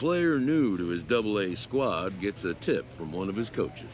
player new to his Double-A squad gets a tip from one of his coaches.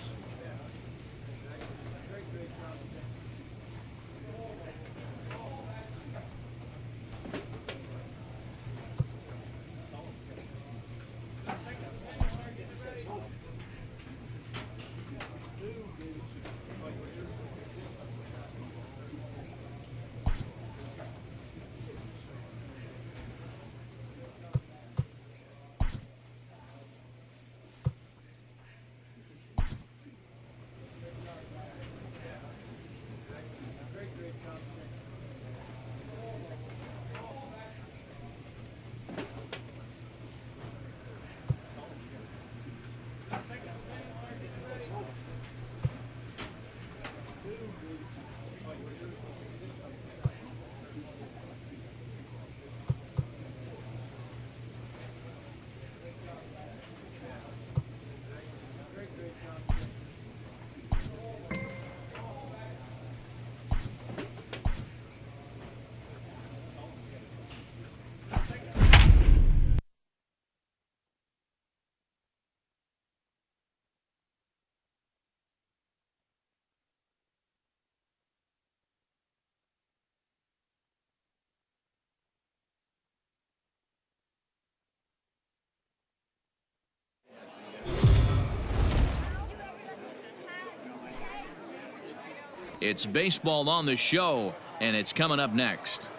It's baseball on the show, and it's coming up next.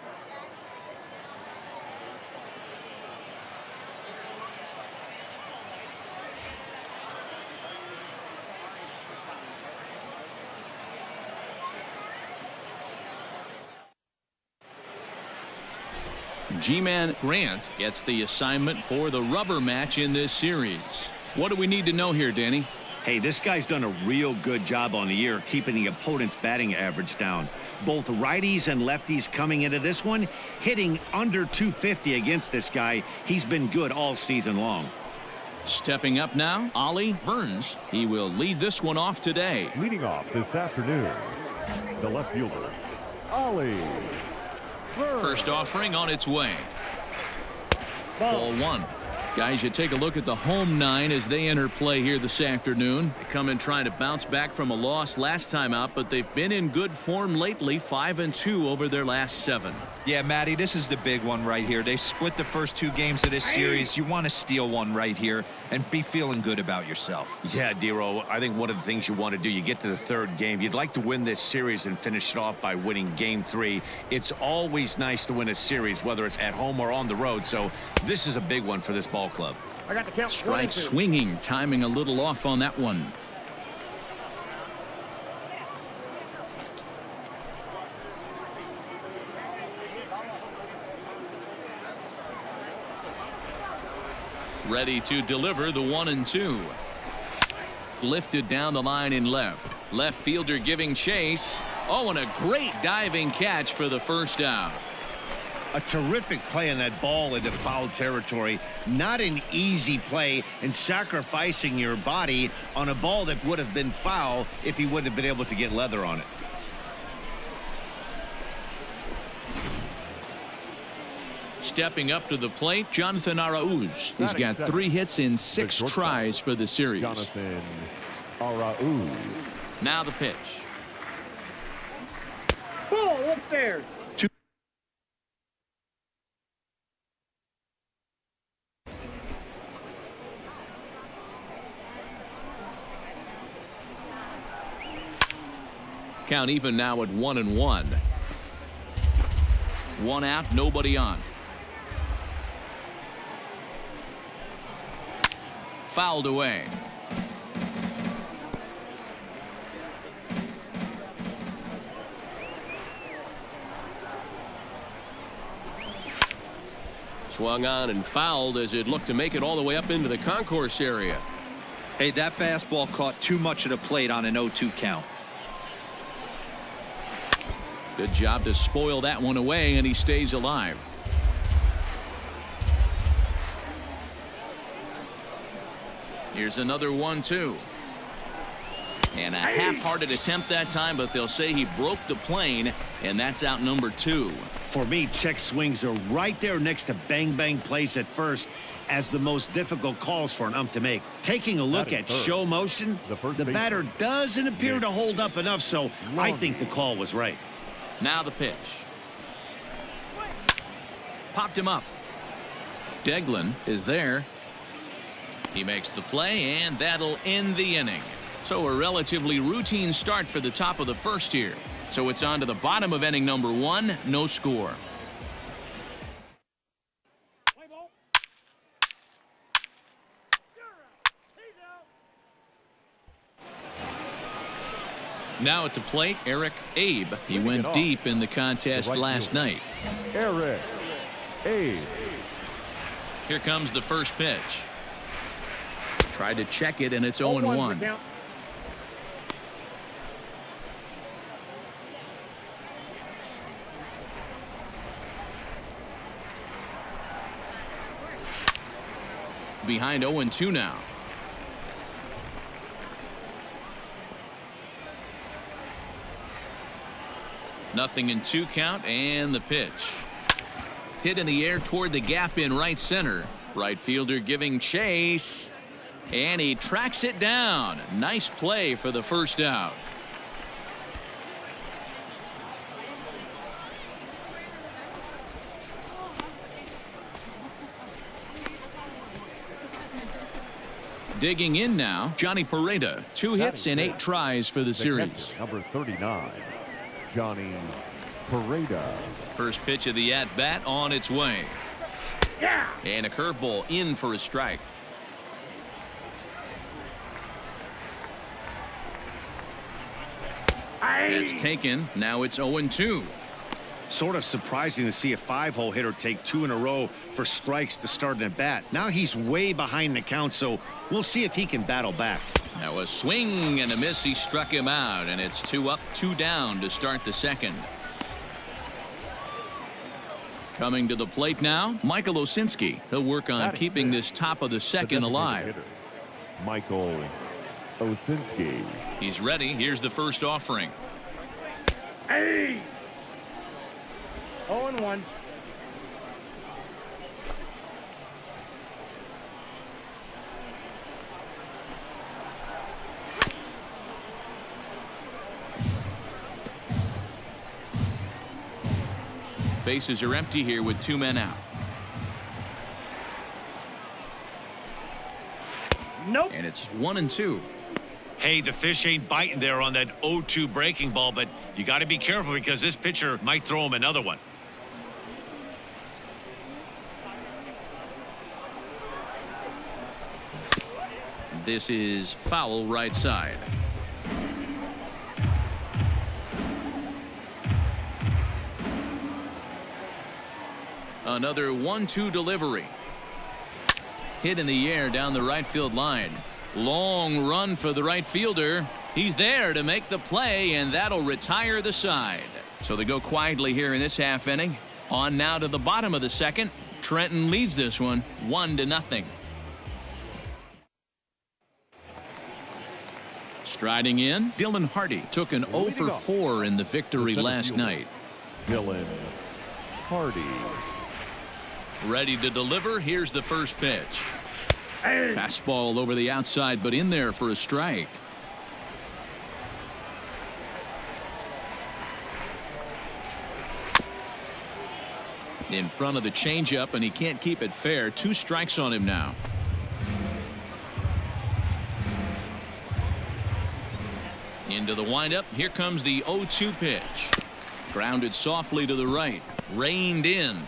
G-Man Grant gets the assignment for the rubber match in this series. What do we need to know here, Danny? Hey, this guy's done a real good job on the year keeping the opponent's batting average down. Both righties and lefties coming into this one, hitting under 250 against this guy. He's been good all season long. Stepping up now, Ollie Burns. He will lead this one off today. Leading off this afternoon, the left fielder, Ollie Burns. First offering on its way. Ball one. Guys, you take a look at the home nine as they enter play here this afternoon. They come in trying to bounce back from a loss last time out, but they've been in good form lately, 5-2 over their last 7. Yeah, Matty, this is the big one right here. They've split the first 2 games of this series. You want to steal one right here and be feeling good about yourself. Yeah, Dero, I think one of the things you want to do, you get to the 3rd game, you'd like to win this series and finish it off by winning game 3. It's always nice to win a series, whether it's at home or on the road, so this is a big one for this ball club. I got the count. Strike swinging, timing a little off on that one. Ready to deliver the 1-2. Lifted down the line in left. Left fielder giving chase. Oh, and a great diving catch for the first out. A terrific play on that ball into foul territory. Not an easy play, and sacrificing your body on a ball that would have been foul if he wouldn't have been able to get leather on it. Stepping up to the plate, Jonathan Arauz. He's got 3 hits in 6 tries for the series. Jonathan Arauz. Now the pitch. Ball upstairs. Count even now at 1-1. 1 out, nobody on. Fouled away. Swung on and fouled as it looked to make it all the way up into the concourse area. Hey, that fastball caught too much of the plate on an 0-2 count. Good job to spoil that one away, and he stays alive. Here's another 1-2. And a half-hearted attempt that time, but they'll say he broke the plane, and that's out number 2. For me, check swings are right there next to bang-bang plays at first as the most difficult calls for an ump to make. Taking a look at show motion, the batter doesn't appear to hold up enough, so I think the call was right. Now the pitch. Popped him up. Deglin is there. He makes the play, and that'll end the inning. So a relatively routine start for the top of the first here. So it's on to the bottom of inning number 1, no score. Now at the plate, Eric Abe. He went deep in the contest last night. Eric Abe. Here comes the first pitch. Tried to check it, and it's 0-1. Behind 0-2 now. Nothing in 2 count, and the pitch. Hit in the air toward the gap in right center. Right fielder giving chase, and he tracks it down. Nice play for the first out. Digging in now, Johnny Pareda. 2 hits and 8 tries for the series. Number 39, Johnny Pareda. First pitch of the at-bat on its way. And a curveball in for a strike. That's taken. Now it's 0-2. Sort of surprising to see a 5-hole hitter take 2 in a row for strikes to start an at-bat. Now he's way behind the count, so we'll see if he can battle back. Now a swing and a miss. He struck him out, and it's 2 up, 2 down to start the second. Coming to the plate now, Michael Osinski. He'll work on keeping this top of the second alive. Michael Osinski. He's ready. Here's the first offering. Hey! 0-1. Bases are empty here with 2 men out. Nope. And it's 1-2. Hey, the fish ain't biting there on that 0-2 breaking ball, but you got to be careful because this pitcher might throw him another one. This is foul right side. Another 1-2 delivery. Hit in the air down the right field line. Long run for the right fielder. He's there to make the play, and that'll retire the side. So they go quietly here in this half inning. On now to the bottom of the second. Trenton leads this one 1-0. Striding in, Dylan Hardy took an 0 for 4 in the victory last night. Dylan Hardy. Ready to deliver. Here's the first pitch. Fastball over the outside, but in there for a strike. In front of the changeup, and he can't keep it fair. 2 strikes on him now. Into the windup. Here comes the 0-2 pitch. Grounded softly to the right. Reined in.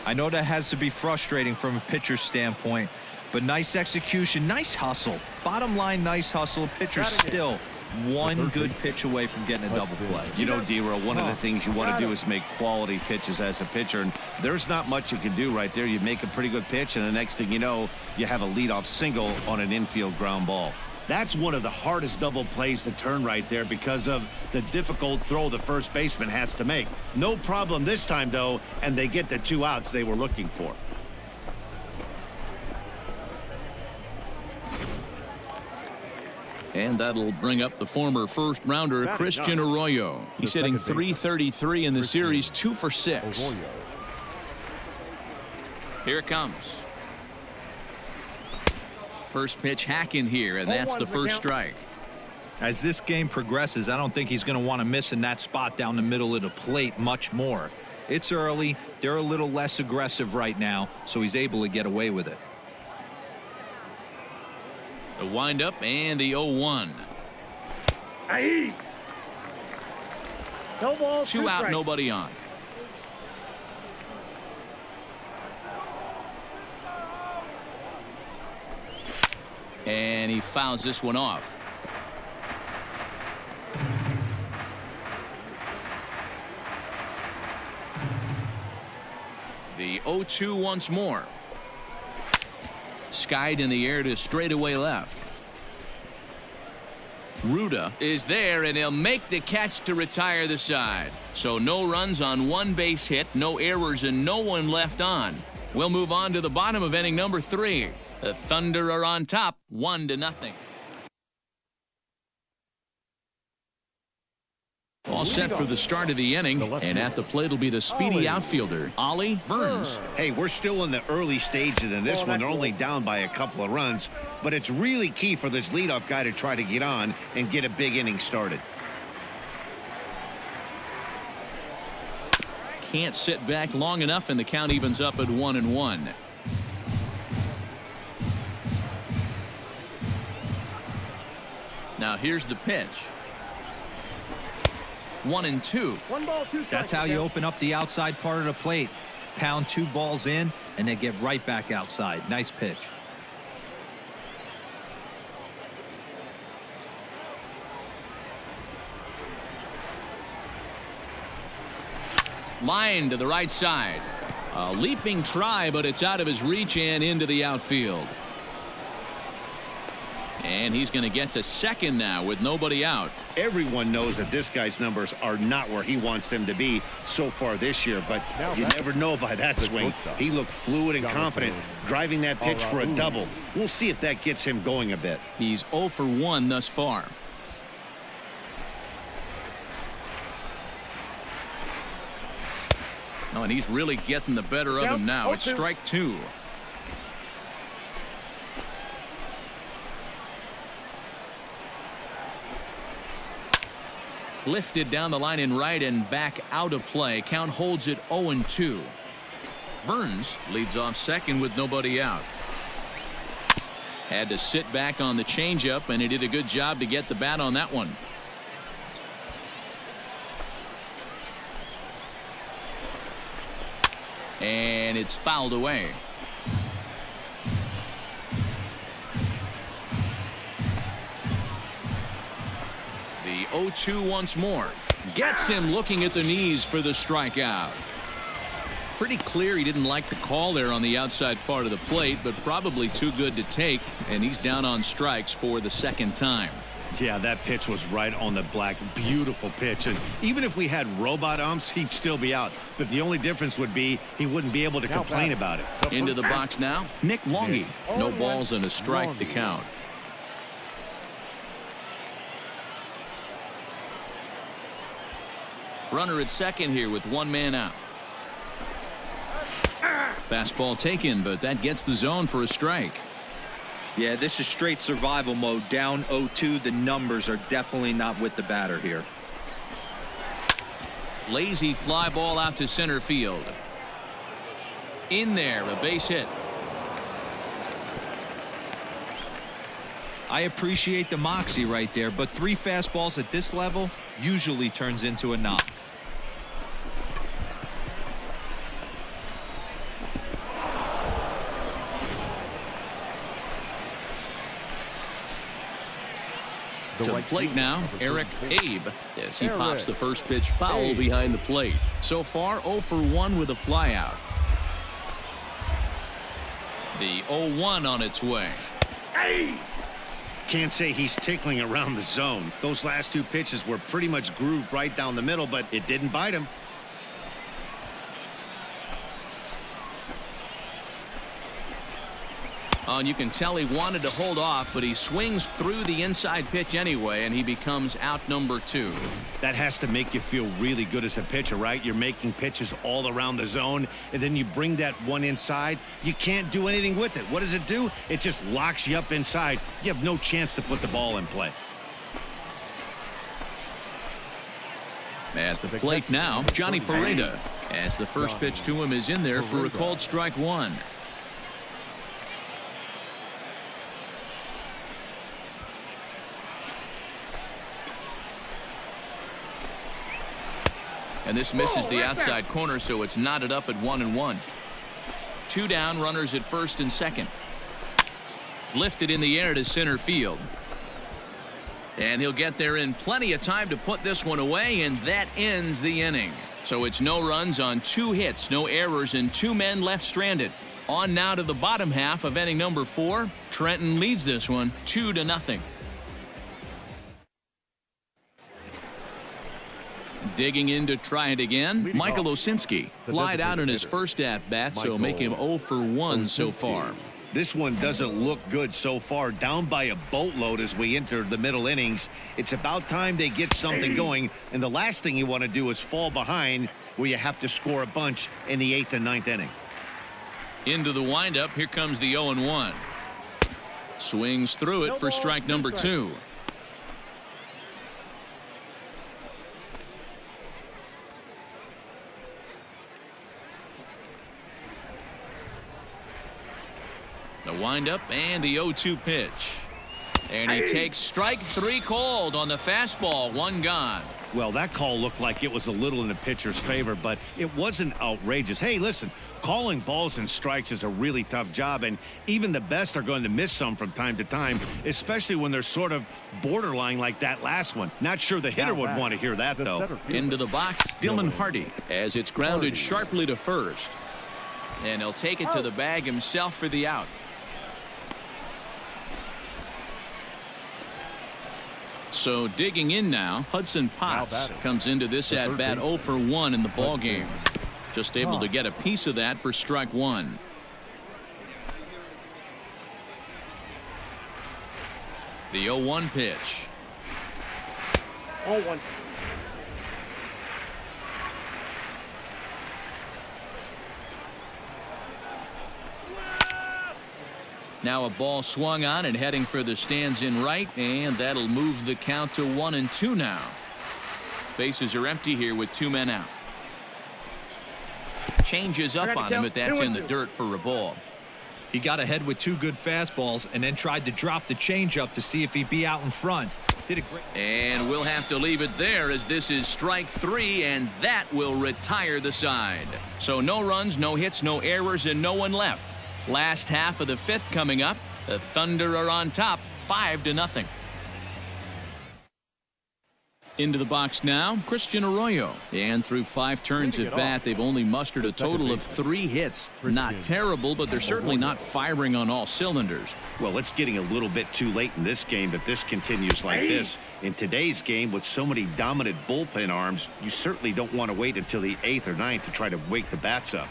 I know that has to be frustrating from a pitcher's standpoint, but nice execution, nice hustle. Bottom line, nice hustle. Pitcher's still one good pitch away from getting a double play. You know, D-Row, one of the things you want to do is make quality pitches as a pitcher, and there's not much you can do right there. You make a pretty good pitch, and the next thing you know, you have a leadoff single on an infield ground ball. That's one of the hardest double plays to turn right there because of the difficult throw the first baseman has to make. No problem this time, though, and they get the 2 outs they were looking for. And that'll bring up the former first-rounder Christian Arroyo. He's hitting .333 in the series, 2 for 6. Here it comes. First pitch hacking here, and that's the first strike. As this game progresses, I don't think he's going to want to miss in that spot down the middle of the plate much more. It's early. They're a little less aggressive right now, so he's able to get away with it. The windup and the 0-1. Aye. No ball, 2 out, nobody on. And he fouls this one off. The 0-2 once more. Skied in the air to straightaway left. Ruda is there, and he'll make the catch to retire the side. So no runs on 1 base hit, no errors, and no one left on. We'll move on to the bottom of inning number 3. The Thunder are on top, 1-0. All set for the start of the inning, and at the plate will be the speedy outfielder, Ollie Burns. Hey, we're still in the early stages in this one. They're only down by a couple of runs, but it's really key for this leadoff guy to try to get on and get a big inning started. Can't sit back long enough, and the count evens up at 1-1. Now here's the pitch. 1-2. 1 ball, 2 strikes. That's how you open up the outside part of the plate. Pound 2 balls in, and then get right back outside. Nice pitch. Line to the right side. A leaping try, but it's out of his reach and into the outfield. And he's going to get to second now with nobody out. Everyone knows that this guy's numbers are not where he wants them to be so far this year, but you never know by that swing. He looked fluid and confident, driving that pitch for a double. We'll see if that gets him going a bit. He's 0 for 1 thus far. Oh, and he's really getting the better of him now. It's strike 2. Lifted down the line in right and back out of play. Count holds it 0-2. Burns leads off second with nobody out. Had to sit back on the changeup, and he did a good job to get the bat on that one. And it's fouled away. The 0-2 once more. Gets him looking at the knees for the strikeout. Pretty clear he didn't like the call there on the outside part of the plate, but probably too good to take, and he's down on strikes for the second time. Yeah, that pitch was right on the black. Beautiful pitch. And even if we had robot umps, he'd still be out. But the only difference would be he wouldn't be able to complain about it. Into the box now, Nick Longy. No balls and a strike to count. Runner at second here with 1 man out. Fastball taken, but that gets the zone for a strike. Yeah, this is straight survival mode. Down 0-2. The numbers are definitely not with the batter here. Lazy fly ball out to center field. In there, a base hit. I appreciate the moxie right there, but 3 fastballs at this level usually turns into a knock. To the plate now, Eric Abe, as he pops the first pitch foul behind the plate. So far, 0 for 1 with a flyout. The 0-1 on its way. Hey! Can't say he's tickling around the zone. Those last 2 pitches were pretty much grooved right down the middle, but it didn't bite him. Oh, and you can tell he wanted to hold off, but he swings through the inside pitch anyway, and he becomes out number 2. That has to make you feel really good as a pitcher, right? You're making pitches all around the zone, and then you bring that one inside. You can't do anything with it. What does it do? It just locks you up inside. You have no chance to put the ball in play. At the plate now, Johnny Pareda, as the first pitch to him is in there for a called strike 1. And this misses the outside corner, so it's knotted up at 1-1. 2 down, runners at first and second. Lifted in the air to center field. And he'll get there in plenty of time to put this one away, and that ends the inning. So it's no runs on 2 hits, no errors, and 2 men left stranded. On now to the bottom half of inning number 4. Trenton leads this one 2-0. Digging in to try it again, Michael Osinski. Flied out in his first at-bat, so make him 0 for 1 so far. This one doesn't look good so far. Down by a boatload as we enter the middle innings. It's about time they get something going, and the last thing you want to do is fall behind where you have to score a bunch in the 8th and 9th inning. Into the windup, here comes the 0-1. Swings through it for strike number 2. The windup and the 0-2 pitch. And he takes strike 3 called on the fastball. 1 gone. Well, that call looked like it was a little in the pitcher's favor, but it wasn't outrageous. Hey, listen, calling balls and strikes is a really tough job, and even the best are going to miss some from time to time, especially when they're sort of borderline like that last one. Not sure the hitter would want to hear that, though. Into the box, Dylan Hardy, as it's grounded sharply to first. And he'll take it to the bag himself for the out. So digging in now, Hudson Potts comes into this at bat 0 for 1 in the ball game. Just able to get a piece of that for strike 1. The 0-1 pitch. 0-1. Now a ball swung on and heading for the stands in right, and that'll move the count to 1-2 now. Bases are empty here with 2 men out. Changes up on him, but that's in the dirt for a ball. He got ahead with 2 good fastballs and then tried to drop the changeup to see if he'd be out in front. Did a great. And we'll have to leave it there, as this is strike 3, and that will retire the side. So no runs, no hits, no errors, and no one left. Last half of the 5th coming up. The Thunder are on top, 5-0. Into the box now, Christian Arroyo. And through 5 turns at bat, they've only mustered a total of 3 hits. Not terrible, but they're certainly not firing on all cylinders. Well, it's getting a little bit too late in this game, but this continues like this. In today's game, with so many dominant bullpen arms, you certainly don't want to wait until the 8th or 9th to try to wake the bats up.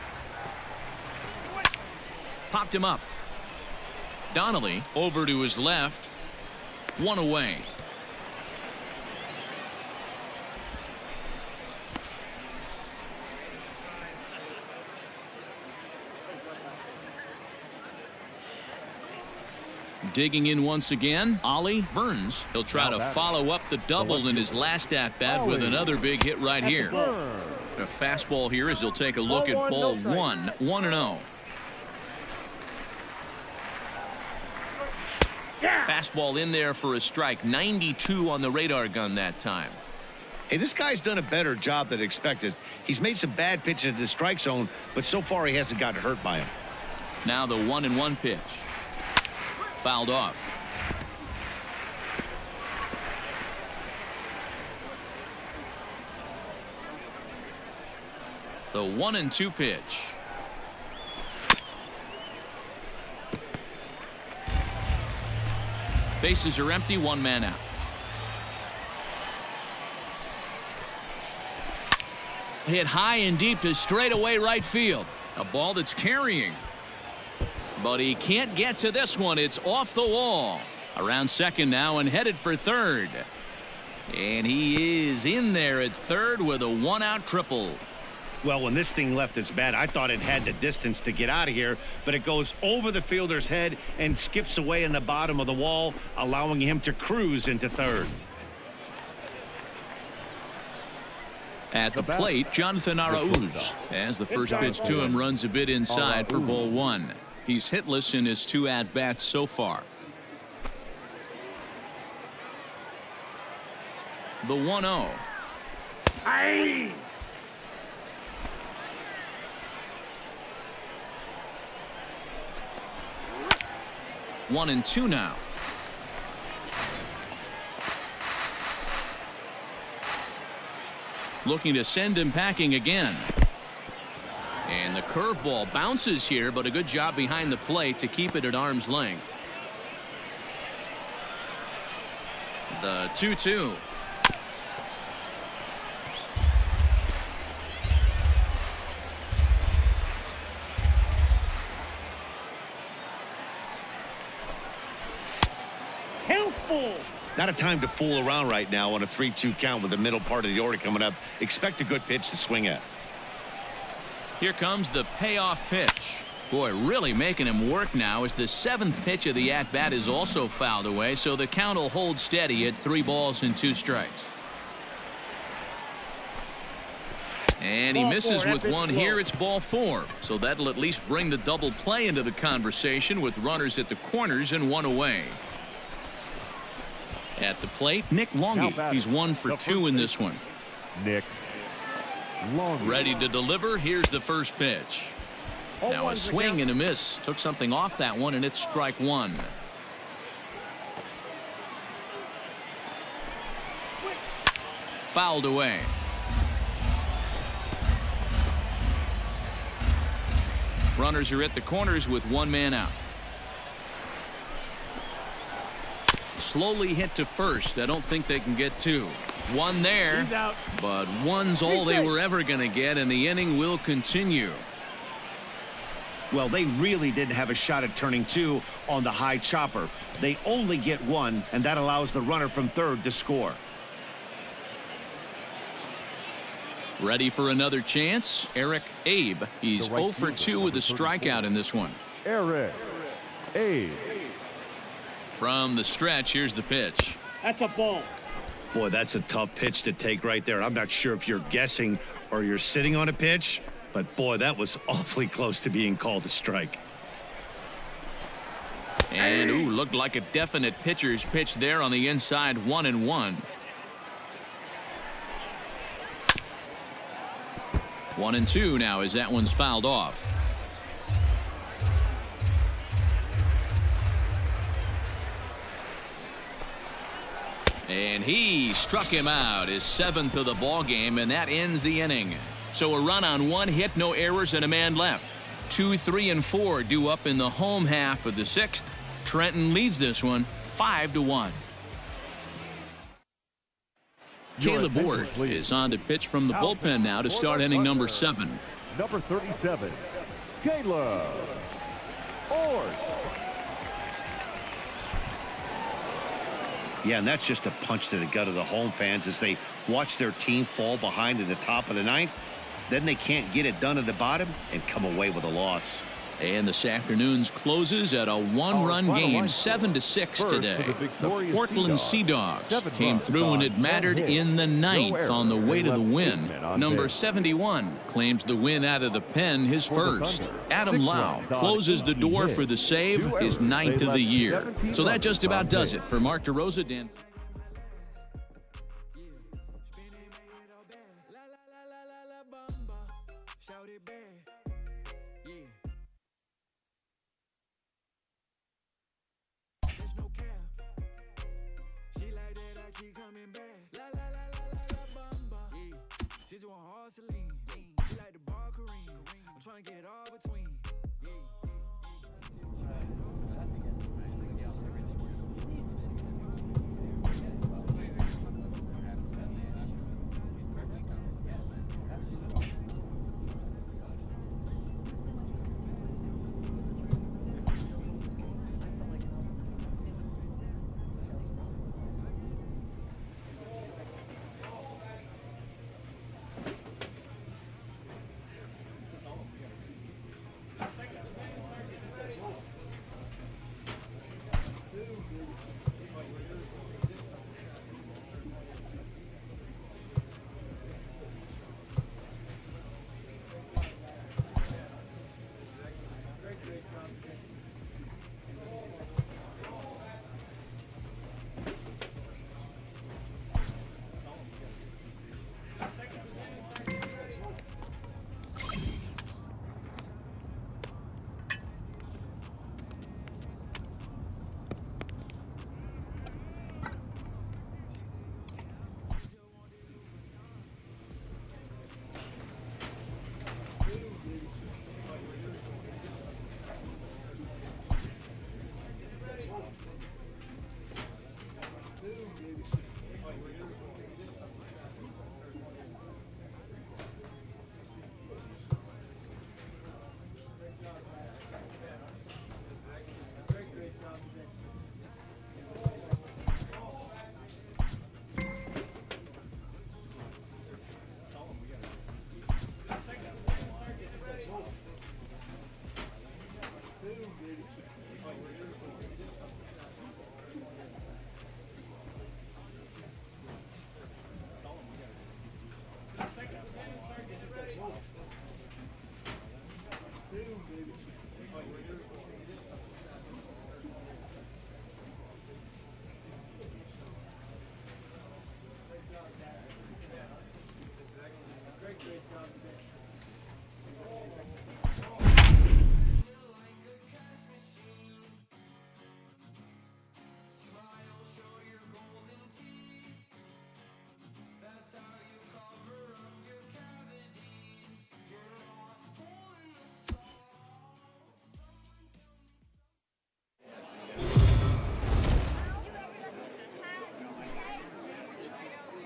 Popped him up. Donnelly over to his left. 1 away. Digging in once again, Ollie Burns. He'll try to follow up the double in his last at-bat with another big hit right here. A fastball here as he'll take a look at ball 1. 1-0. Fastball in there for a strike. 92 on the radar gun that time. Hey, this guy's done a better job than expected. He's made some bad pitches in the strike zone, but so far he hasn't gotten hurt by him. Now the 1-1 pitch. Fouled off. The 1-2 pitch. Bases are empty, 1 man out. Hit high and deep to straightaway right field. A ball that's carrying. But he can't get to this one. It's off the wall. Around second now and headed for third. And he is in there at third with a one-out triple. Well, when this thing left its bat, I thought it had the distance to get out of here, but it goes over the fielder's head and skips away in the bottom of the wall, allowing him to cruise into third. At the plate, Jonathan Arauz, as the first pitch to him runs a bit inside for ball one. He's hitless in his 2 at-bats so far. The 1-0. Aye. One and two now. Looking to send him packing again. And the curveball bounces here, but a good job behind the plate to keep it at arm's length. The 2-2. Not a time to fool around right now on a 3-2 count with the middle part of the order coming up. Expect a good pitch to swing at. Here comes the payoff pitch. Boy, really making him work now as the 7th pitch of the at-bat is also fouled away, so the count will hold steady at 3 balls and 2 strikes. And he misses with one here. It's ball 4. So that'll at least bring the double play into the conversation with runners at the corners and 1 away. At the plate, Nick Longy. He's 1 for 2 in this one. Nick Longy. Ready to deliver. Here's the first pitch. Now a swing and a miss. Took something off that one, and it's strike 1. Fouled away. Runners are at the corners with 1 man out. Slowly hit to first. I don't think they can get 2. 1 there, but 1's all they were ever going to get, and the inning will continue. Well, they really didn't have a shot at turning 2 on the high chopper. They only get 1, and that allows the runner from third to score. Ready for another chance? Eric Abe. He's 0 for 2 with a strikeout in this one. Eric Abe. From the stretch, here's the pitch. That's a ball. Boy, that's a tough pitch to take right there. I'm not sure if you're guessing or you're sitting on a pitch, but boy, that was awfully close to being called a strike. And ooh, looked like a definite pitcher's pitch there on the inside. 1-1. 1-2 now as that one's fouled off. And he struck him out, his 7th of the ball game, and that ends the inning. So a run on 1 hit, no errors, and a man left. 2, 3, and 4 due up in the home half of the 6th. Trenton leads this one 5-1. Caleb Ward is on to pitch from the bullpen now to start inning number 7. Number 37, Caleb Ward. Yeah, and that's just a punch to the gut of the home fans as they watch their team fall behind in the top of the 9th. Then they can't get it done at the bottom and come away with a loss. And this afternoon's closes at a 1-run game, 7-6 today. The Portland Sea Dogs came through when it mattered in the 9th on the way to the win. Number 71 claims the win out of the pen, his first. Adam Lau closes the door for the save, his 9th of the year. So that just about does it for Mark DeRosa. Dan.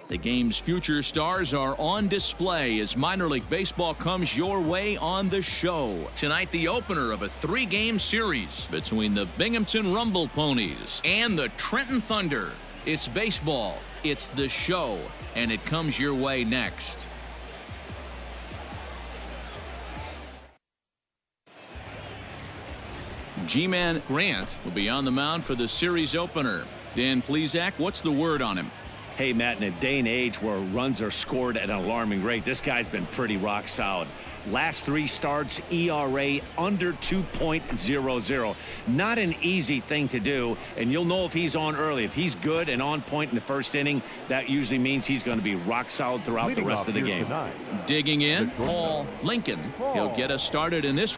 The game's future stars are on display as minor league baseball comes your way on the show. Tonight, the opener of a 3-game series between the Binghamton Rumble Ponies and the Trenton Thunder. It's baseball, it's the show, and it comes your way next. G-Man Grant will be on the mound for the series opener. Dan Plesac, what's the word on him? Hey, Matt, in a day and age where runs are scored at an alarming rate, this guy's been pretty rock solid. Last 3 starts, ERA under 2.00. Not an easy thing to do, and you'll know if he's on early. If he's good and on point in the first inning, that usually means he's going to be rock solid throughout the rest of the game. Digging in, Paul Lincoln. He'll get us started in this.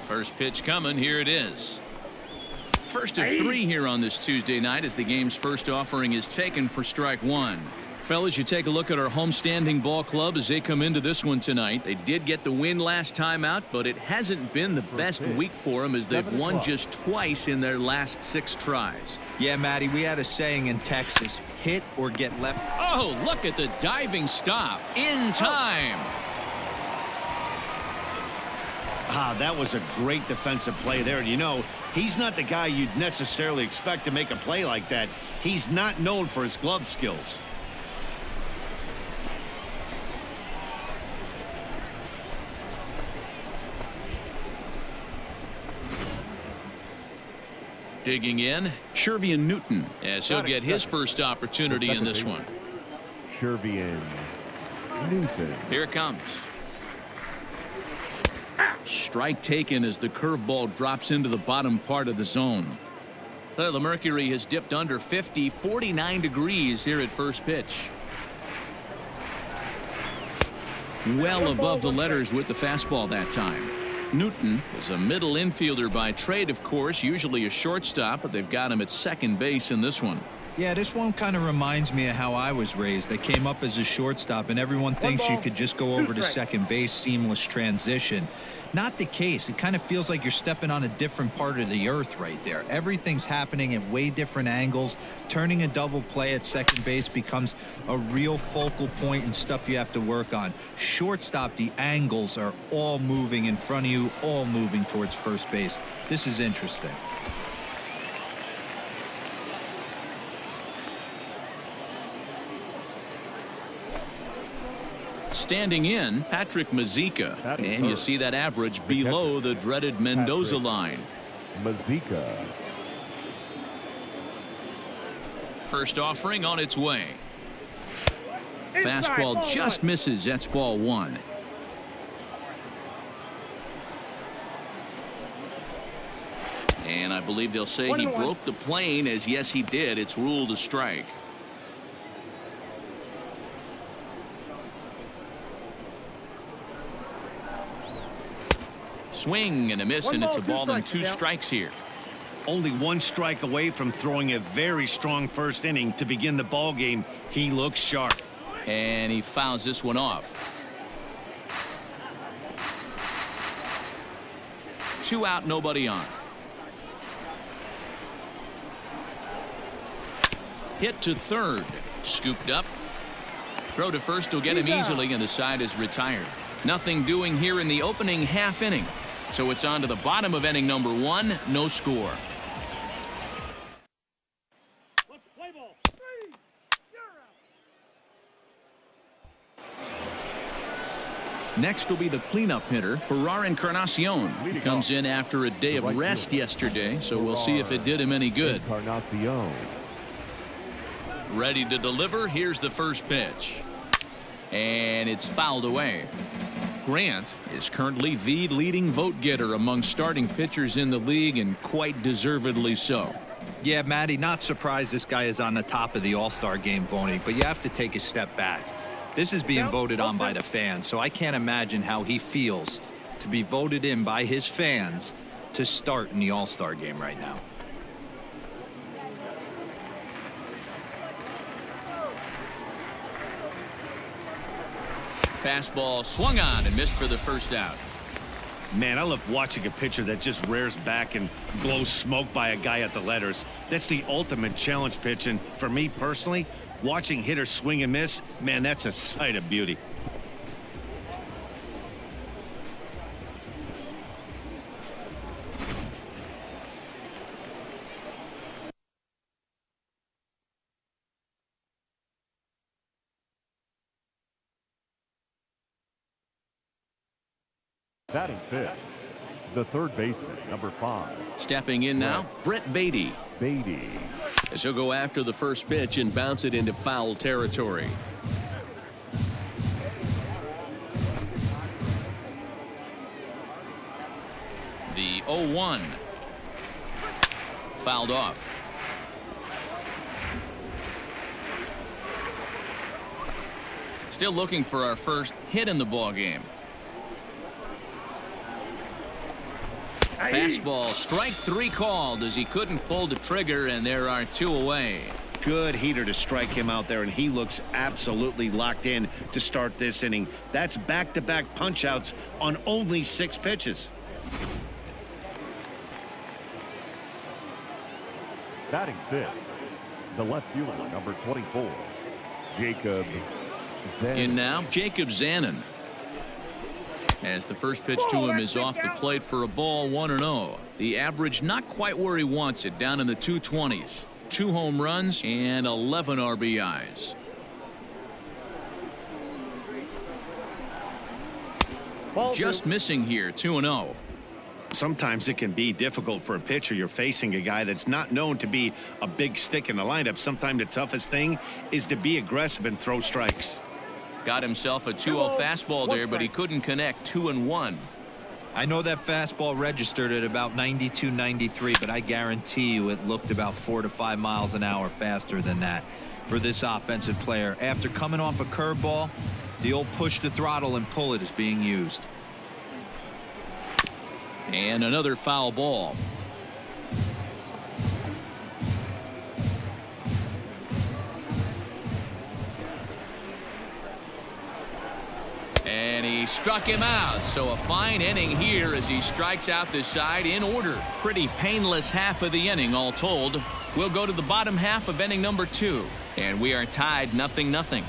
First pitch coming. Here it is. First of 3 here on this Tuesday night as the game's first offering is taken for strike 1. Fellas, you take a look at our homestanding ball club as they come into this one tonight. They did get the win last time out, but it hasn't been the best week for them as they've won just twice in their last 6 tries. Yeah, Matty, we had a saying in Texas, hit or get left. Oh, look at the diving stop in time. That was a great defensive play there. You know, he's not the guy you'd necessarily expect to make a play like that. He's not known for his glove skills. Digging in, Shervian Newton, as he'll get his first opportunity in this one. Shervian Newton. Here it comes. Strike taken as the curveball drops into the bottom part of the zone. Well, the mercury has dipped under 50, 49 degrees here at first pitch. Well above the letters with the fastball that time. Newton is a middle infielder by trade, of course, usually a shortstop, but they've got him at second base in this one. Yeah, this one kind of reminds me of how I was raised. I came up as a shortstop, and everyone thinks you could just go over to second base, seamless transition. Not the case. It kind of feels like you're stepping on a different part of the earth right there. Everything's happening at way different angles. Turning a double play at second base becomes a real focal point and stuff you have to work on. Shortstop, the angles are all moving in front of you, all moving towards first base. This is interesting. Standing in, Patrick Mazeika, and you see that average below the dreaded Mendoza line. Mazeika. First offering on its way. Fastball just misses. That's ball 1. And I believe they'll say he broke the plane, as yes he did. It's ruled a strike. Swing and a miss, and it's a ball and 2 strikes here. Only 1 strike away from throwing a very strong first inning to begin the ball game. He looks sharp. And he fouls this one off. 2 out, nobody on. Hit to third. Scooped up. Throw to first will get him easily, and the side is retired. Nothing doing here in the opening half inning. So it's on to the bottom of inning number 1. No score. Next will be the cleanup hitter, Gerard Encarnacion. He comes in after a day of rest yesterday, so we'll see if it did him any good. Ready to deliver. Here's the first pitch. And it's fouled away. Grant is currently the leading vote getter among starting pitchers in the league, and quite deservedly so. Yeah, Matty, not surprised this guy is on the top of the All-Star game voting, but you have to take a step back. This is being voted on by the fans, so I can't imagine how he feels to be voted in by his fans to start in the All-Star game right now. Fastball swung on and missed for the first out. Man, I love watching a pitcher that just rears back and blows smoke by a guy at the letters. That's the ultimate challenge pitch, and for me personally, watching hitters swing and miss, man, that's a sight of beauty. Batting fifth, the third baseman, number 5. Stepping in now, Brett Beatty. Beatty. As he'll go after the first pitch and bounce it into foul territory. The 0-1. Fouled off. Still looking for our first hit in the ball game. Fastball, strike 3 called, as he couldn't pull the trigger, and there are 2 away. Good heater to strike him out there, and he looks absolutely locked in to start this inning. That's back-to-back punch-outs on only 6 pitches. Batting fifth, the left fielder, number 24, Jacob Zanin. In now, Jacob Zanin. As the first pitch to him is off the plate for a ball, 1-0. The average not quite where he wants it, down in the 220s. 2 home runs and 11 RBIs. Just missing here, 2-0. Sometimes it can be difficult for a pitcher. You're facing a guy that's not known to be a big stick in the lineup. Sometimes the toughest thing is to be aggressive and throw strikes. Got himself a 2-0 fastball there, but he couldn't connect. 2-1. I know that fastball registered at about 92, 93, but I guarantee you it looked about 4 to 5 miles an hour faster than that for this offensive player. After coming off a curveball, the old push the throttle and pull it is being used. And another foul ball. And he struck him out. So a fine inning here as he strikes out this side in order. Pretty painless half of the inning, all told. We'll go to the bottom half of inning number 2. And we are tied 0-0.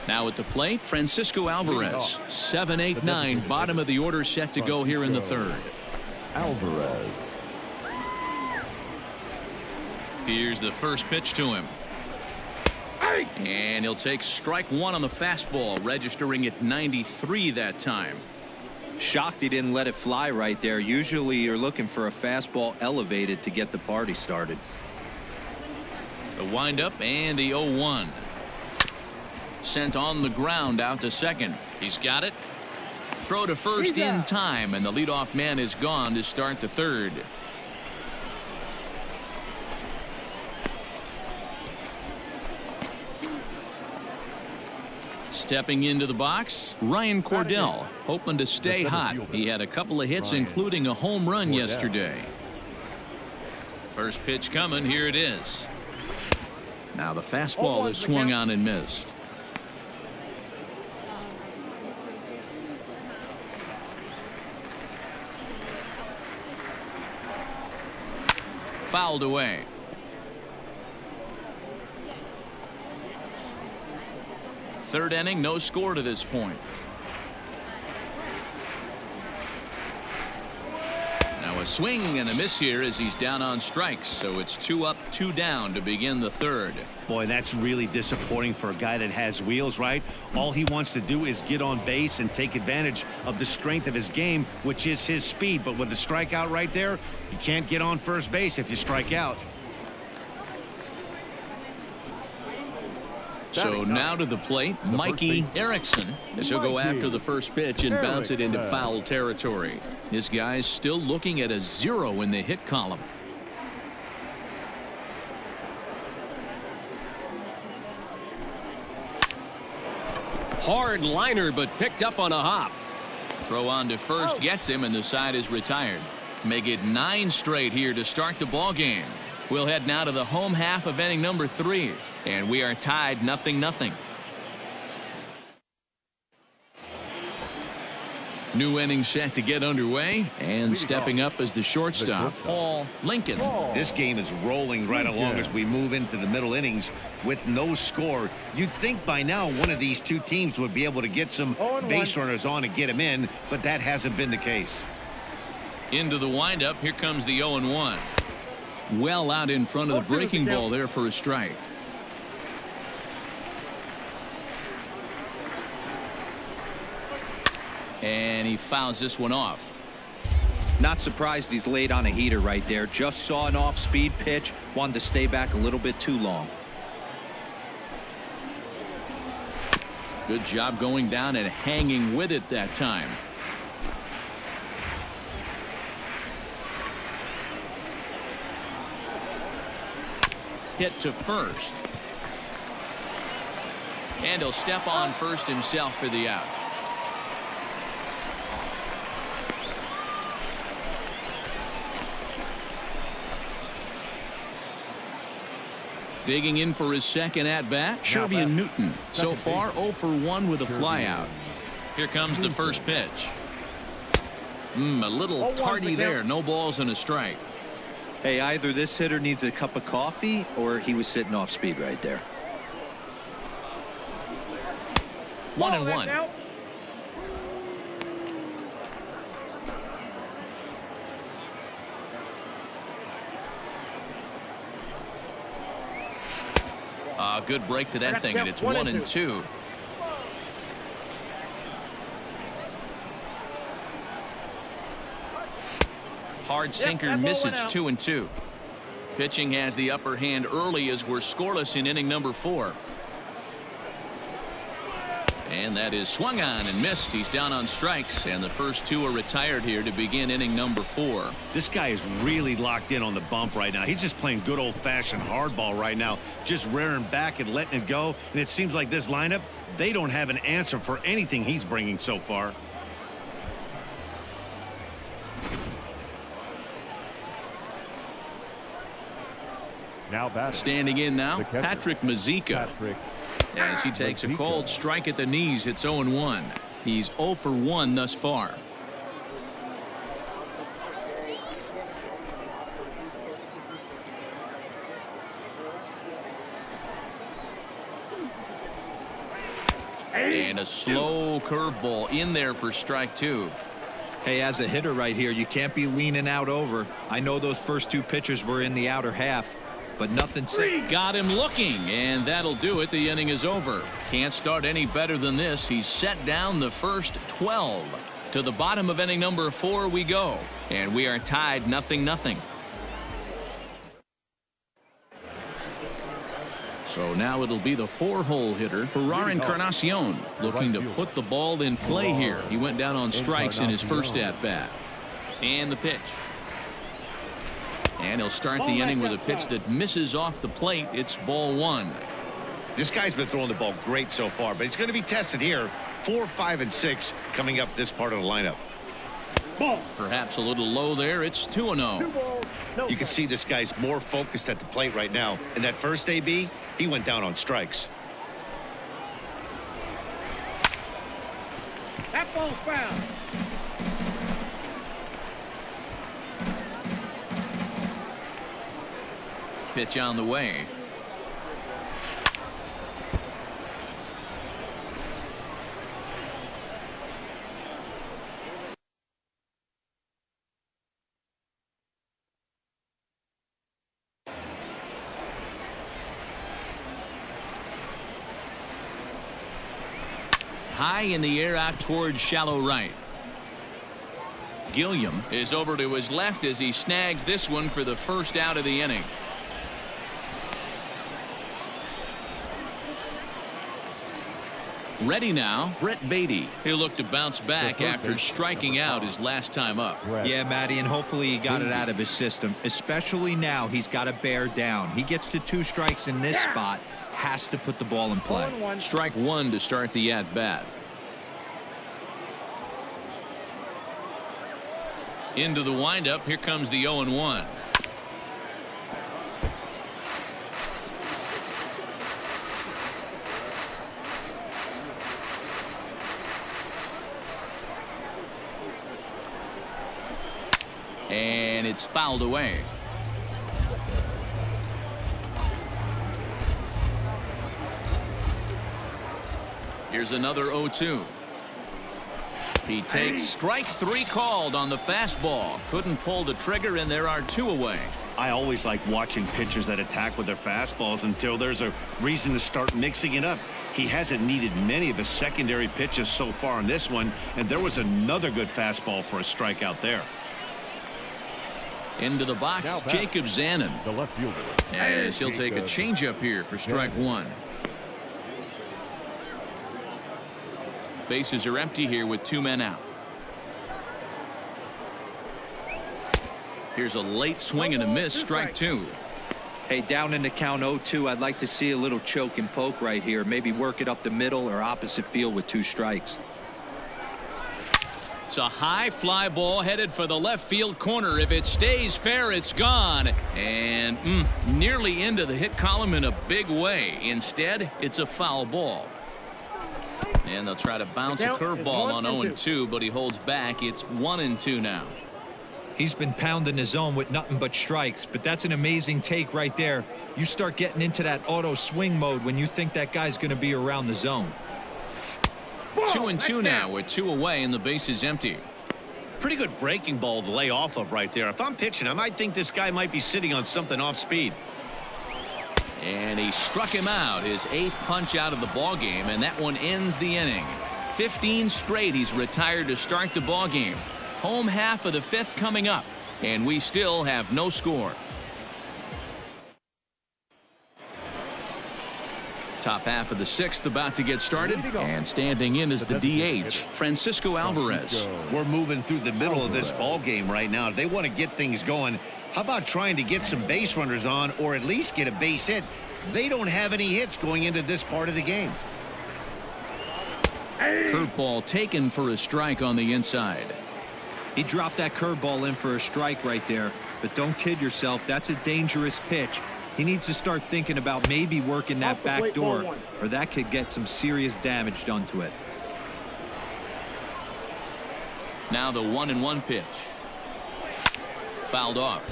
Now at the plate, Francisco Alvarez. 7-8-9, bottom of the order set to go here in the 3rd. Alvarez. Here's the first pitch to him. And he'll take strike 1 on the fastball, registering at 93 that time. Shocked he didn't let it fly right there. Usually you're looking for a fastball elevated to get the party started. The windup and the 0-1. Sent on the ground out to second. He's got it. Throw to first in time, and the leadoff man is gone to start the third. Stepping into the box, Ryan Cordell, hoping to stay hot. He had a couple of hits, including a home run yesterday. First pitch coming. Here it is. Now the fastball is swung on and missed. Fouled away. Third inning, no score to this point. Now a swing and a miss here as he's down on strikes. So it's 2 up, 2 down to begin the third. Boy, that's really disappointing for a guy that has wheels, right? All he wants to do is get on base and take advantage of the strength of his game, which is his speed. But with the strikeout right there, you can't get on first base if you strike out. So now to the plate, Mikey Erickson, as he'll go after the first pitch and bounce it into foul territory. This guy's still looking at a 0 in the hit column. Hard liner, but picked up on a hop. Throw on to first gets him, and the side is retired. Make it 9 straight here to start the ball game. We'll head now to the home half of inning number 3. And we are tied 0-0. New inning set to get underway, and stepping up as the shortstop, Paul Lincoln. This game is rolling right along as we move into the middle innings with no score. You'd think by now one of these two teams would be able to get some base runners on and get them in, but that hasn't been the case. Into the windup, here comes the 0-1. Well out in front of the breaking ball there for a strike. And he fouls this one off. Not surprised he's laid on a heater right there. Just saw an off-speed pitch. Wanted to stay back a little bit too long. Good job going down and hanging with it that time. Hit to first. And he'll step on first himself for the out. Digging in for his second at-bat, Shervian Newton. So far, 0 for 1 with a flyout. Here comes the first pitch. A little tardy there. No balls and a strike. Hey, either this hitter needs a cup of coffee or he was sitting off speed right there. 1-1. Good break to that thing, and it's 1-2. Hard sinker misses. 2-2. Pitching has the upper hand early as we're scoreless in inning number 4. And that is swung on and missed. He's down on strikes, and the first 2 are retired here to begin inning number 4. This guy is really locked in on the bump right now. He's just playing good old-fashioned hardball right now, just rearing back and letting it go. And it seems like this lineup, they don't have an answer for anything he's bringing so far. Now standing in now, Patrick Mazeika. As he takes a cold strike at the knees, it's 0-1. He's 0 for 1 thus far. And a slow curveball in there for strike 2. Hey, as a hitter right here, you can't be leaning out over. I know those first 2 pitches were in the outer half, but nothing safe. Got him looking, and that'll do it. The inning is over. Can't start any better than this. He's set down the first 12. To the bottom of inning number 4 we go, and we are tied 0-0. So now it'll be the 4-hole hitter, Ferrar Encarnacion, looking to put the ball in play here. He went down on strikes in his first at-bat. And the pitch. And he'll start the inning with a pitch that misses off the plate. It's ball 1. This guy's been throwing the ball great so far, but he's going to be tested here. 4, 5, and 6 coming up this part of the lineup. Perhaps a little low there. It's 2-0. You can see this guy's more focused at the plate right now. In that first AB, he went down on strikes. That ball's foul. Pitch on the way. High in the air out towards shallow right. Gilliam is over to his left as he snags this one for the first out of the inning. Ready now, Brett Beatty. He'll look to bounce back after striking out his last time up. Yeah, Matty, and hopefully he got it out of his system. Especially now, he's got to bear down. He gets to 2 strikes in this spot. Has to put the ball in play. Strike 1 to start the at-bat. Into the windup. Here comes the 0-1. And it's fouled away. Here's another 0-2. He takes strike 3 called on the fastball. Couldn't pull the trigger, and there are 2 away. I always like watching pitchers that attack with their fastballs until there's a reason to start mixing it up. He hasn't needed many of his secondary pitches so far in this one, and there was another good fastball for a strikeout there. Into the box, Jacob Zanin. The left fielder. Yes, he'll take a changeup here for strike 1. Bases are empty here with 2 men out. Here's a late swing and a miss, strike 2. Hey, down in the count 0-2, I'd like to see a little choke and poke right here. Maybe work it up the middle or opposite field with 2 strikes. It's a high fly ball headed for the left field corner. If it stays fair, it's gone. And nearly into the hit column in a big way. Instead, it's a foul ball. And they'll try to bounce a curveball on 0-2, but he holds back. It's 1-2 now. He's been pounding his zone with nothing but strikes, but that's an amazing take right there. You start getting into that auto swing mode when you think that guy's going to be around the zone. 2-2 now with 2 away and the base is empty. Pretty good breaking ball to lay off of right there. If I'm pitching, I might think this guy might be sitting on something off speed. And he struck him out, his 8th punch out of the ball game, and that one ends the inning. 15 straight he's retired to start the ball game. Home half of the 5th coming up, and we still have no score. Top half of the 6th about to get started, and standing in is the DH, Francisco Alvarez. We're moving through the middle of this ball game right now. If they want to get things going, how about trying to get some base runners on or at least get a base hit? They don't have any hits going into this part of the game. Curveball taken for a strike on the inside. He dropped that curveball in for a strike right there, but don't kid yourself. That's a dangerous pitch. He needs to start thinking about maybe working that back door, or that could get some serious damage done to it. Now the 1-1 pitch. Fouled off.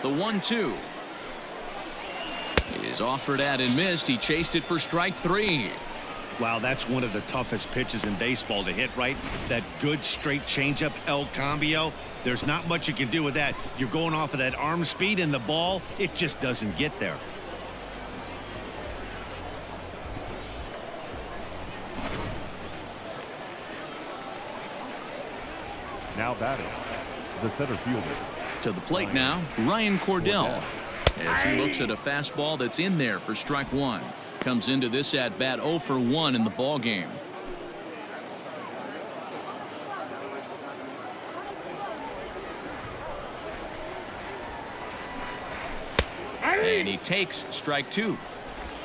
The 1-2 is offered at and missed. He chased it for strike 3. Wow, that's one of the toughest pitches in baseball to hit, right? That good straight changeup, El Cambio. There's not much you can do with that. You're going off of that arm speed, and the ball, it just doesn't get there. Now batting, the center fielder. To the plate now, Ryan Cordell, as he looks at a fastball that's in there for strike one. Comes into this at bat 0 for 1 in the ball game. And he takes strike two.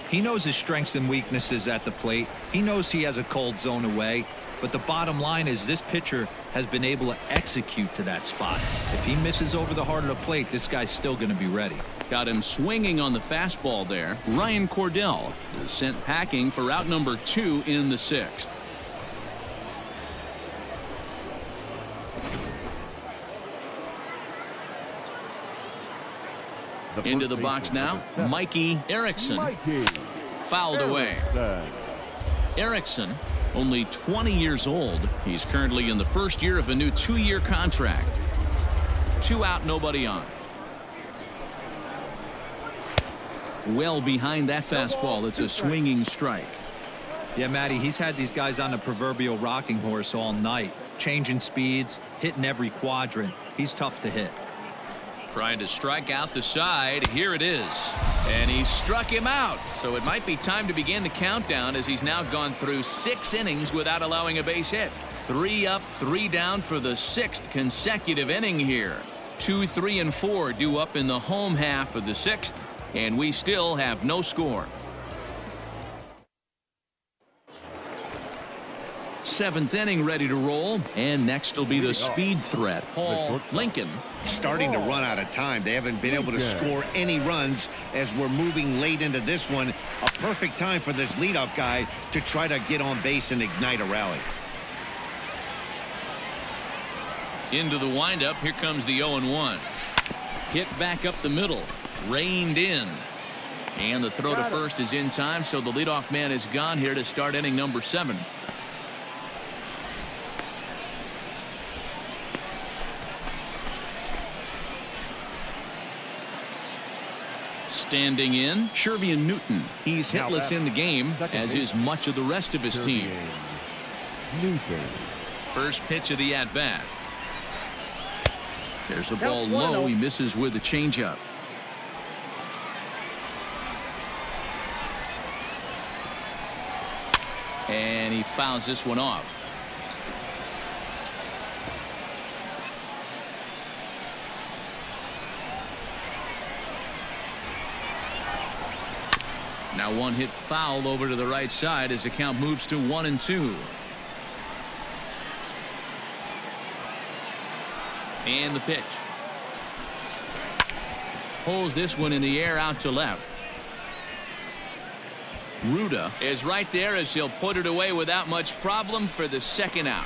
He knows his strengths and weaknesses at the plate. He knows he has a cold zone away. But the bottom line is this pitcher has been able to execute to that spot. If he misses over the heart of the plate, this guy's still going to be ready. Got him swinging on the fastball there. Ryan Cordell is sent packing for out number 2 in the 6th. Into the box now, Mikey Erickson. Fouled away. Erickson, only 20 years old. He's currently in the first year of a new 2-year contract. 2 out, nobody on. Well behind that fastball. It's a swinging strike. Yeah, Matty, he's had these guys on the proverbial rocking horse all night. Changing speeds, hitting every quadrant. He's tough to hit. Trying to strike out the side. Here it is. And he struck him out. So it might be time to begin the countdown as he's now gone through 6 innings without allowing a base hit. 3 up, 3 down for the 6th consecutive inning here. 2, 3, and 4 due up in the home half of the 6th. And we still have no score. 7th inning ready to roll. And next will be the speed threat, Paul Lincoln. Starting to run out of time. They haven't been able to score any runs as we're moving late into this one. A perfect time for this leadoff guy to try to get on base and ignite a rally. Into the windup. Here comes the 0-1. Hit back up the middle. Reined in. And the throw to first is in time, so the leadoff man is gone here to start inning number 7. Standing in, Shervian Newton. He's hitless in the game, as is much of the rest of his team. First pitch of the at-bat. There's a ball low. He misses with a changeup. And he fouls this one off. Now one hit foul over to the right side as the count moves to 1-2. And the pitch. Pulls this one in the air out to left. Ruda is right there as he'll put it away without much problem for the 2nd out.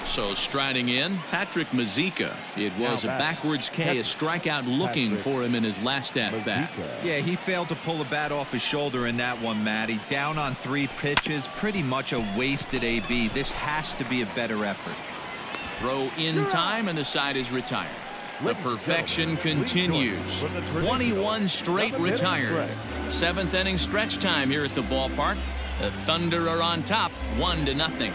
So striding in, Patrick Mazeika. It was a backwards K, a strikeout looking for him in his last at-bat. Yeah, he failed to pull the bat off his shoulder in that one, Matty. Down on 3 pitches, pretty much a wasted AB. This has to be a better effort. Throw in time, and the side is retired. The perfection continues. 21 straight retired. 7th inning stretch time here at the ballpark. The Thunder are on top, 1-0.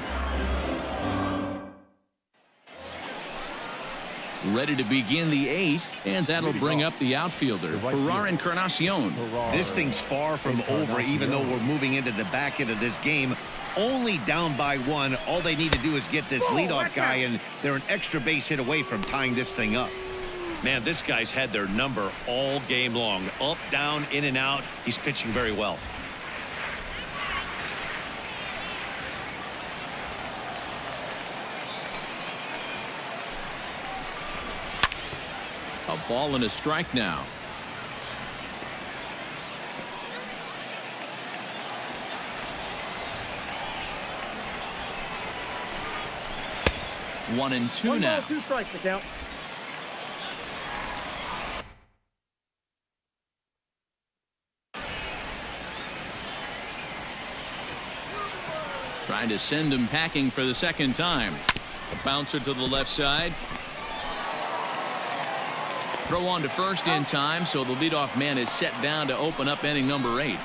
Ready to begin the 8th, and that'll bring up the outfielder, Gerard Encarnacion. This thing's far from over, even though we're moving into the back end of this game. Only down by 1. All they need to do is get this leadoff guy, and they're an extra base hit away from tying this thing up. Man, this guy's had their number all game long. Up, down, in and out. He's pitching very well. A ball and a strike now. One and two now. 2 strikes to count. Trying to send him packing for the 2nd time. A bouncer to the left side. Throw on to first in time, so the leadoff man is set down to open up inning number 8.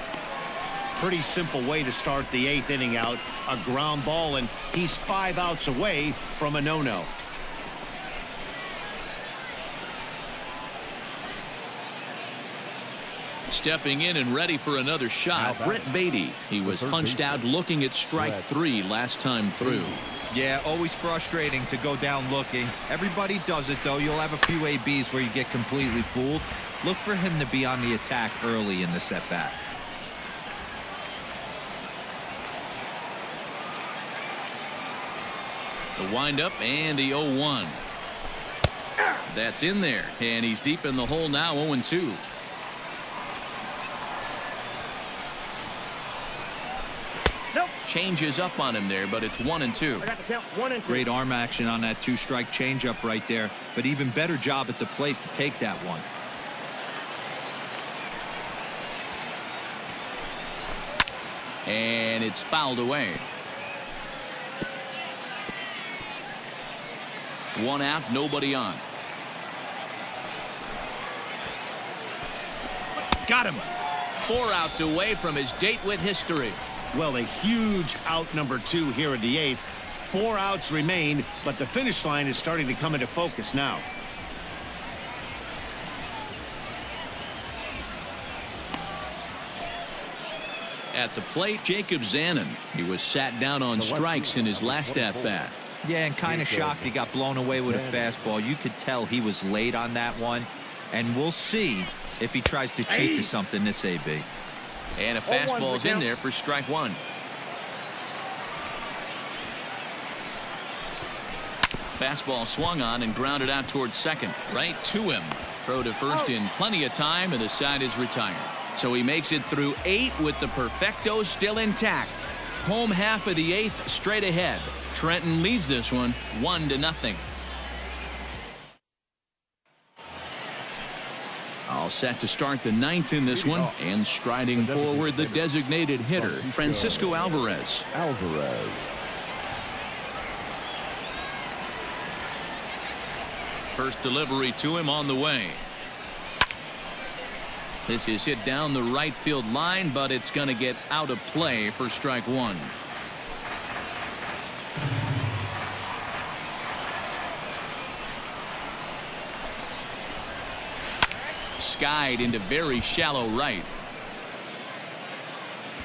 Pretty simple way to start the 8th inning out. A ground ball, and he's 5 outs away from a no-no. Stepping in and ready for another shot, Brett Beatty. He was punched out looking at strike 3 last time through. Yeah, always frustrating to go down looking. Everybody does it, though. You'll have a few ABs where you get completely fooled. Look for him to be on the attack early in the setback. The windup and the 0-1. That's in there, and he's deep in the hole now, 0-2. Changes up on him there, but it's 1-2. Great arm action on that 2-strike changeup right there, but even better job at the plate to take that one. And it's fouled away. 1 out, nobody on. Got him. 4 outs away from his date with history. Well, a huge out number 2 here in the 8th. 4 outs remain, but the finish line is starting to come into focus now. At the plate, Jacob Zanin. He was sat down on strikes in his last at-bat. Yeah, and kind of shocked he got blown away with a fastball. You could tell he was late on that one, and we'll see if he tries to cheat to something this AB. And a fastball's in there for strike 1. Fastball swung on and grounded out towards second. Right to him. Throw to first in plenty of time, and the side is retired. So he makes it through 8 with the perfecto still intact. Home half of the 8th straight ahead. Trenton leads this one 1-0. All set to start the 9th in this one, and striding forward the designated hitter, Francisco Alvarez. First delivery to him on the way. This is hit down the right field line, but it's going to get out of play for strike 1. Skied into very shallow right.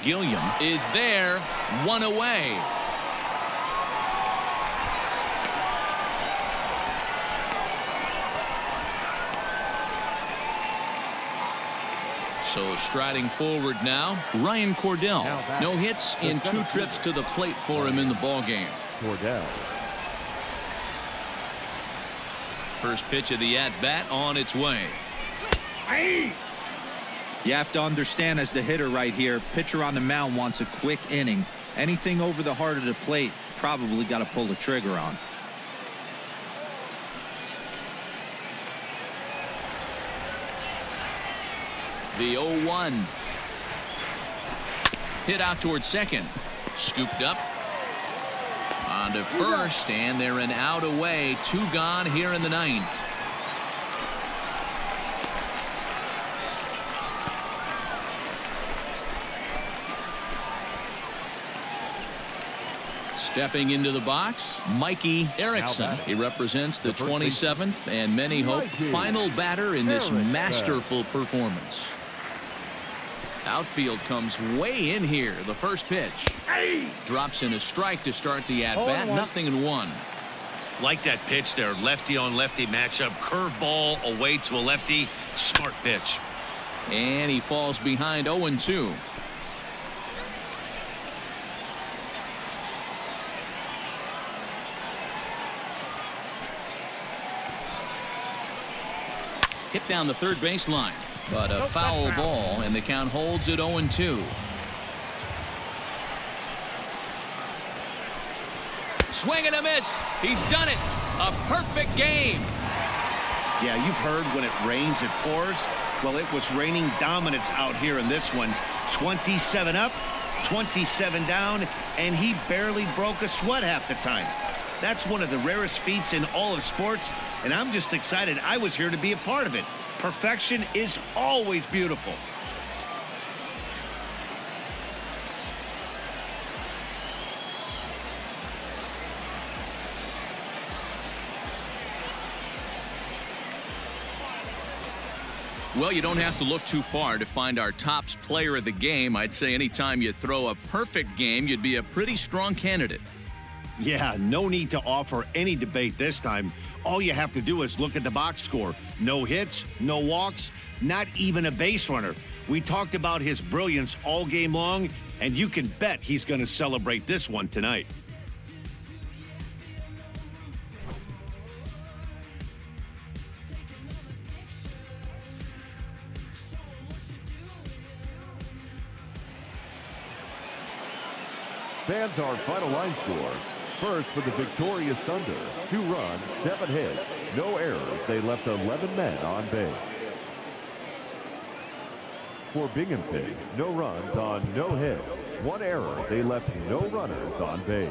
Gilliam is there, 1 away. So striding forward now, Ryan Cordell. No hits in 2 trips to the plate for him in the ballgame. First pitch of the at-bat on its way. You have to understand, as the hitter right here, pitcher on the mound wants a quick inning. Anything over the heart of the plate, probably got to pull the trigger on. The 0-1. Hit out towards second. Scooped up. On to first, and they're an out away. 2 gone here in the 9th. Stepping into the box, Mikey Erickson. He represents the 27th and many hope final batter in this masterful performance. Outfield comes way in here. The first pitch. Drops in a strike to start the at-bat. 0-1. Like that pitch there. Lefty on lefty matchup. Curveball away to a lefty. Smart pitch. And he falls behind 0-2. Hit down the third baseline, but a foul ball, and the count holds at 0-2. Swing and a miss. He's done it. A perfect game. Yeah, you've heard when it rains, it pours. Well, it was raining dominance out here in this one. 27 up, 27 down, and he barely broke a sweat half the time. That's one of the rarest feats in all of sports, and I'm just excited I was here to be a part of it. Perfection is always beautiful. Well, you don't have to look too far to find our tops player of the game. I'd say anytime you throw a perfect game, you'd be a pretty strong candidate. Yeah, no need to offer any debate this time. All you have to do is look at the box score. No hits, no walks, not even a base runner. We talked about his brilliance all game long, and you can bet he's going to celebrate this one tonight. Fans, our final line score. First for the victorious Thunder, 2 runs, 7 hits, no errors. They left 11 men on base. For Binghamton, no runs on no hits, 1 error. They left no runners on base.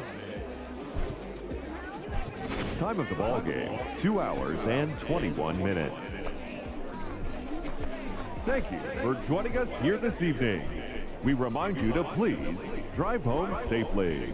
Time of the ball game, 2 hours and 21 minutes. Thank you for joining us here this evening. We remind you to please drive home safely.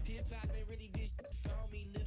Hip hop ain't really this for me.